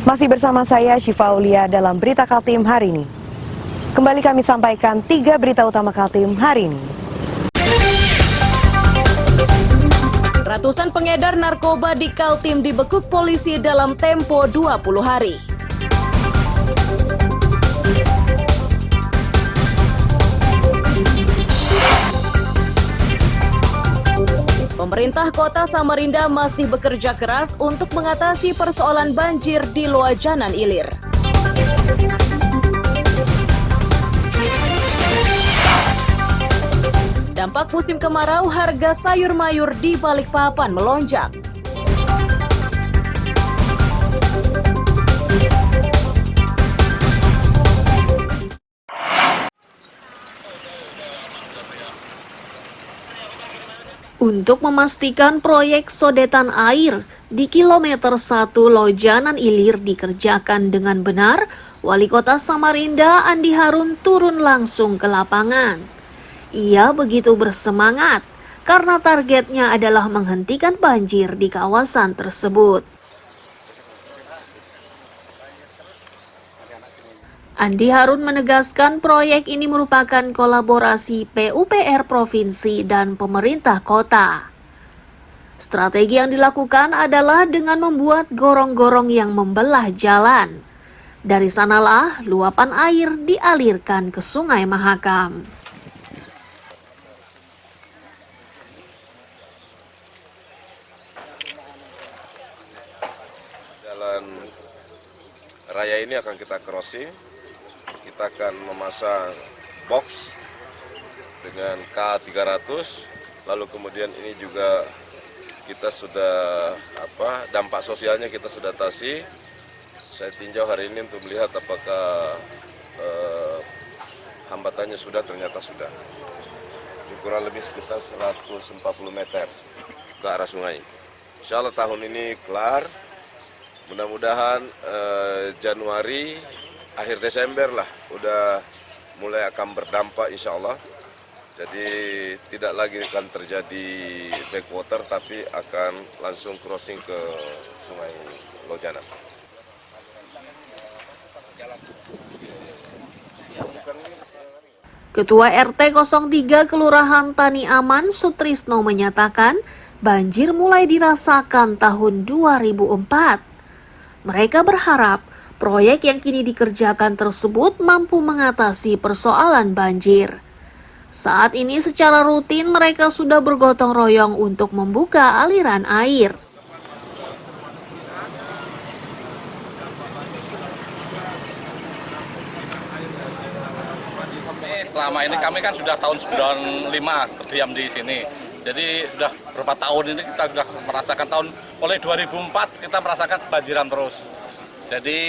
Masih bersama saya Syifa Aulia dalam Berita Kaltim hari ini. Kembali kami sampaikan 3 berita utama Kaltim hari ini. Ratusan pengedar narkoba di Kaltim dibekuk polisi dalam tempo 20 hari. Pemerintah Kota Samarinda masih bekerja keras untuk mengatasi persoalan banjir di Loajanan Ilir. Dampak musim kemarau, harga sayur mayur di Balikpapan melonjak. Untuk memastikan proyek sodetan air di kilometer 1 Loajanan Ilir dikerjakan dengan benar, Wali Kota Samarinda Andi Harun turun langsung ke lapangan. Ia begitu bersemangat karena targetnya adalah menghentikan banjir di kawasan tersebut. Andi Harun menegaskan proyek ini merupakan kolaborasi PUPR Provinsi dan pemerintah kota. Strategi yang dilakukan adalah dengan membuat gorong-gorong yang membelah jalan. Dari sanalah luapan air dialirkan ke Sungai Mahakam. Jalan raya ini akan kita crossing. Kita akan memasang box dengan K300, lalu kemudian ini juga kita sudah dampak sosialnya kita sudah atasi. Saya tinjau hari ini untuk melihat apakah hambatannya ternyata sudah. Ini kurang lebih sekitar 140 meter ke arah sungai. Insya Allah tahun ini kelar. Mudah-mudahan Januari akhir Desember lah udah mulai akan berdampak insya Allah. Jadi tidak lagi akan terjadi backwater tapi akan langsung crossing ke Sungai Loajanan. Ketua RT 03 Kelurahan Tani Aman Sutrisno menyatakan banjir mulai dirasakan tahun 2004. Mereka berharap proyek yang kini dikerjakan tersebut mampu mengatasi persoalan banjir. Saat ini secara rutin mereka sudah bergotong royong untuk membuka aliran air. Selama ini kami kan sudah tahun 95 berdiam di sini. Jadi sudah berapa tahun ini kita sudah merasakan mulai 2004 kita merasakan kebanjiran terus. Jadi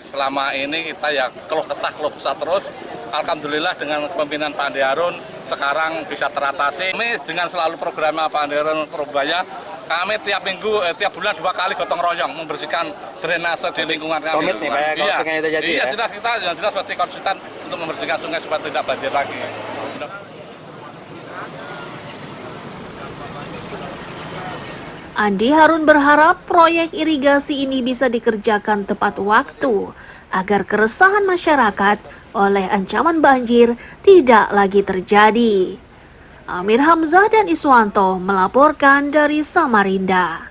selama ini kita ya keluh kesah terus. Alhamdulillah dengan kepemimpinan Pak Andi Harun sekarang bisa teratasi. Kami dengan selalu programnya Pak Andi Harun Purubaya, kami tiap minggu, tiap bulan 2 kali gotong royong membersihkan drainase di lingkungan kami. Komit nih Pak, kalau sungai itu jadi iya, jelas kita jelas pasti konsisten untuk membersihkan sungai supaya tidak banjir lagi. Andi Harun berharap proyek irigasi ini bisa dikerjakan tepat waktu agar keresahan masyarakat oleh ancaman banjir tidak lagi terjadi. Amir Hamzah dan Iswanto melaporkan dari Samarinda.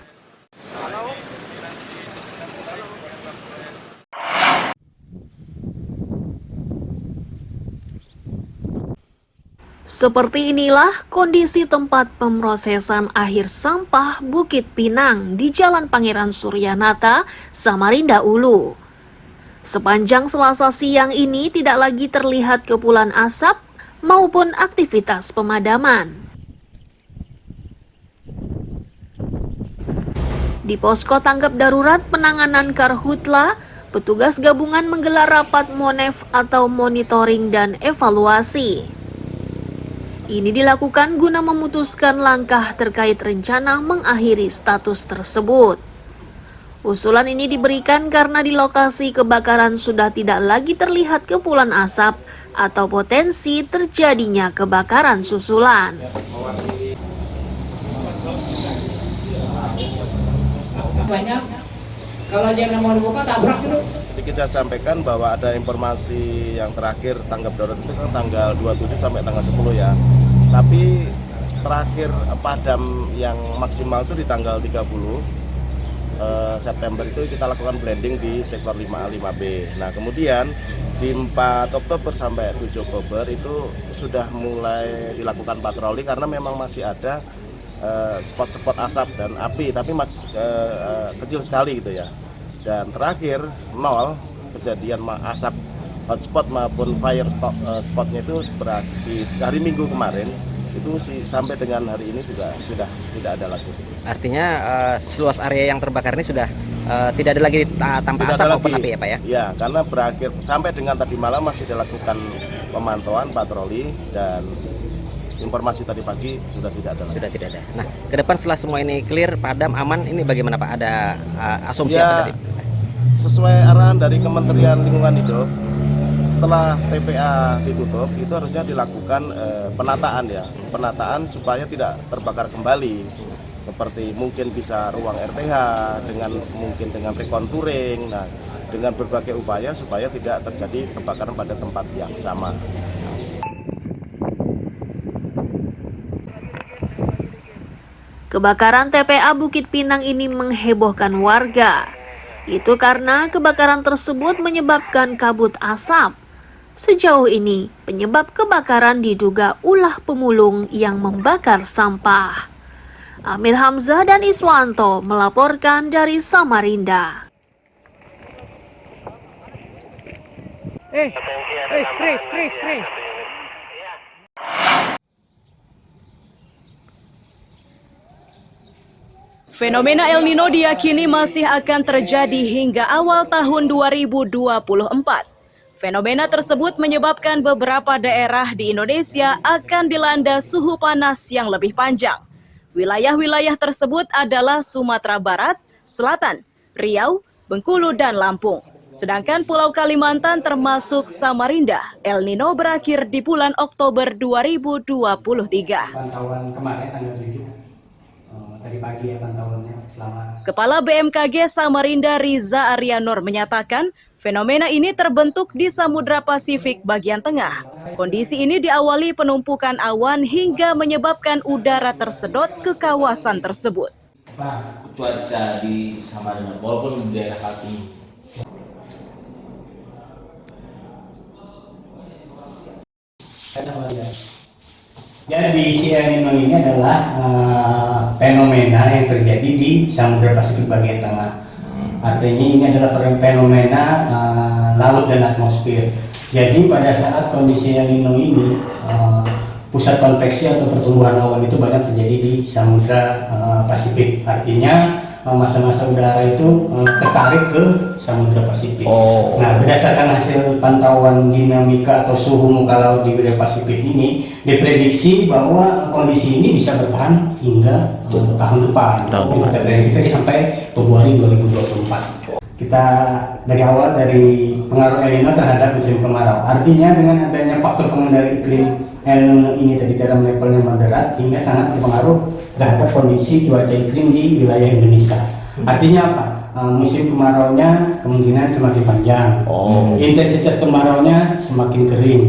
Seperti inilah kondisi tempat pemrosesan akhir sampah Bukit Pinang di Jalan Pangeran Suryanata, Samarinda Ulu. Sepanjang Selasa siang ini tidak lagi terlihat kepulan asap maupun aktivitas pemadaman. Di posko tanggap darurat penanganan Karhutla, petugas gabungan menggelar rapat MONEF atau monitoring dan evaluasi. Ini dilakukan guna memutuskan langkah terkait rencana mengakhiri status tersebut. Usulan ini diberikan karena di lokasi kebakaran sudah tidak lagi terlihat kepulan asap atau potensi terjadinya kebakaran susulan. Banyak Kalau dia nggak mau dibuka, tabrak dulu. Sedikit saya sampaikan bahwa ada informasi yang terakhir tanggap darurat itu kan tanggal 27 sampai tanggal 10 ya. Tapi terakhir padam yang maksimal itu di tanggal 30 September itu kita lakukan blending di sektor 5A 5B. Nah kemudian di 4 Oktober sampai 7 Oktober itu sudah mulai dilakukan patroli karena memang masih ada spot-spot asap dan api, tapi masih kecil sekali gitu ya. Dan terakhir 0 kejadian asap hotspot maupun fire spotnya itu berarti hari Minggu kemarin itu sampai dengan hari ini juga sudah tidak ada lagi. Artinya seluas area yang terbakar ini sudah tidak ada lagi tanpa asap maupun api ya Pak ya? Ya, karena berakhir sampai dengan tadi malam masih dilakukan pemantauan patroli dan informasi tadi pagi sudah tidak ada lagi. Sudah tidak ada. Nah, ke depan setelah semua ini clear, padam, aman, ini bagaimana Pak? Ada asumsi ya, apa tadi? Sesuai arahan dari Kementerian Lingkungan Hidup, setelah TPA ditutup, itu harusnya dilakukan penataan ya. Penataan supaya tidak terbakar kembali. Seperti mungkin bisa ruang RTH, mungkin dengan rekonturing, nah dengan berbagai upaya supaya tidak terjadi kebakaran pada tempat yang sama. Kebakaran TPA Bukit Pinang ini menghebohkan warga. Itu karena kebakaran tersebut menyebabkan kabut asap. Sejauh ini, penyebab kebakaran diduga ulah pemulung yang membakar sampah. Amir Hamzah dan Iswanto melaporkan dari Samarinda. Fenomena El Nino diyakini masih akan terjadi hingga awal tahun 2024. Fenomena tersebut menyebabkan beberapa daerah di Indonesia akan dilanda suhu panas yang lebih panjang. Wilayah-wilayah tersebut adalah Sumatera Barat, Selatan, Riau, Bengkulu, dan Lampung. Sedangkan Pulau Kalimantan termasuk Samarinda, El Nino berakhir di bulan Oktober 2023. Pantauan kemarin tanggal 7. Tadi pagi ya pantauannya selama. Kepala BMKG Samarinda Riza Arianor menyatakan fenomena ini terbentuk di Samudra Pasifik bagian tengah. Kondisi ini diawali penumpukan awan hingga menyebabkan udara tersedot ke kawasan tersebut. Cuaca di Samarinda walaupun di daerah Kaltim. Jadi si El Nino ini adalah fenomena yang terjadi di Samudra Pasifik bagian tengah. Artinya ini adalah fenomena laut dan atmosfer. Jadi pada saat kondisi El Nino ini pusat konveksi atau pertumbuhan awan itu banyak terjadi di Samudra Pasifik. Artinya masa-masa udara itu tertarik ke Samudra Pasifik. Nah, berdasarkan hasil pantauan dinamika atau suhu muka laut di wilayah Pasifik ini, diprediksi bahwa kondisi ini bisa bertahan hingga tahun depan. Kita prediksi sampai Februari 2024. Kita dari pengaruh El Nino terhadap musim kemarau. Artinya dengan adanya faktor pengendali iklim El Nino ini tadi dalam level yang moderat hingga sangat berpengaruh terhadap kondisi cuaca iklim di wilayah Indonesia. Artinya apa? Musim kemaraunya kemungkinan semakin panjang. Intensitas kemaraunya semakin kering.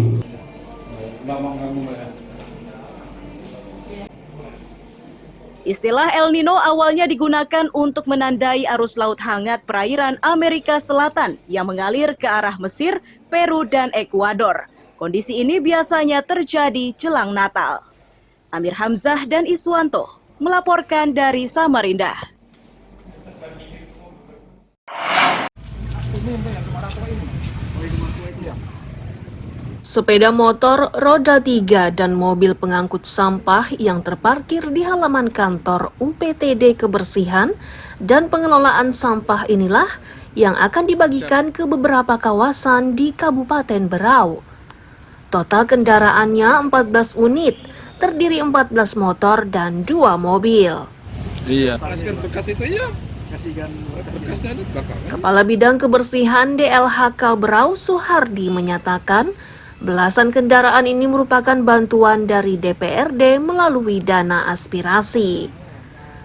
Istilah El Nino awalnya digunakan untuk menandai arus laut hangat perairan Amerika Selatan yang mengalir ke arah Mesir, Peru, dan Ekuador. Kondisi ini biasanya terjadi jelang Natal. Amir Hamzah dan Iswanto melaporkan dari Samarinda. Sepeda motor, roda 3, dan mobil pengangkut sampah yang terparkir di halaman kantor UPTD Kebersihan dan Pengelolaan Sampah inilah yang akan dibagikan ke beberapa kawasan di Kabupaten Berau. Total kendaraannya 14 unit, terdiri 14 motor dan 2 mobil. Kepala Bidang Kebersihan DLHK Berau Suhardi menyatakan, belasan kendaraan ini merupakan bantuan dari DPRD melalui dana aspirasi.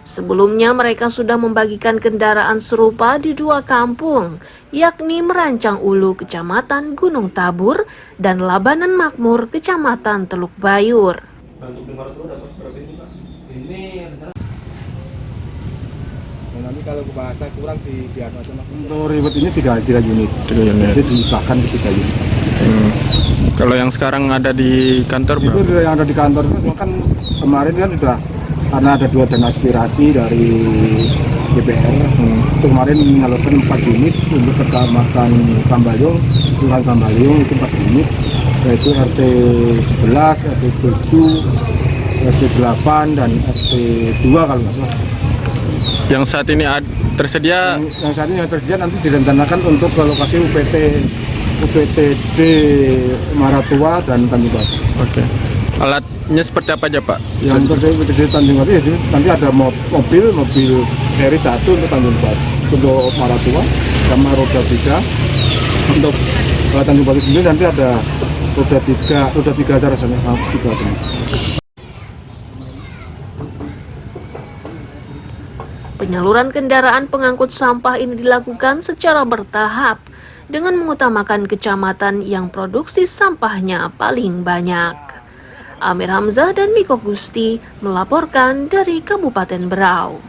Sebelumnya mereka sudah membagikan kendaraan serupa di 2 kampung, yakni Merancang Ulu, Kecamatan Gunung Tabur, dan Labanan Makmur, Kecamatan Teluk Bayur. Nanti kalau bahasa kurang di atas untuk ribet ini 3 unit. Jadi dibahkan ke 3 unit. Kalau yang sekarang ada di kantor itu berapa? yang ada di kantor itu kan kemarin kan sudah, karena ada 2 dana aspirasi dari DPR. Itu kemarin menyalurkan 4 unit untuk Kecamatan Sambayung, Kelurahan Sambayung itu 4 unit, yaitu RT 11, RT 7, RT 8 dan RT 2 kalau nggak salah. Yang saat ini tersedia? Yang saat ini yang tersedia nanti direncanakan untuk ke lokasi UPTD Maratua dan Tanjung Batu. Oke. Alatnya seperti apa aja, Pak? Yang terjadi UPTD Tanjung Batu ya, nanti ada mobil seri 1 untuk Tanjung Batu, untuk Maratua, sama roda 3. Untuk Tanjung Batu sendiri nanti ada roda 3 aja rasanya, 3 aja. Penyaluran kendaraan pengangkut sampah ini dilakukan secara bertahap dengan mengutamakan kecamatan yang produksi sampahnya paling banyak. Amir Hamzah dan Miko Gusti melaporkan dari Kabupaten Berau.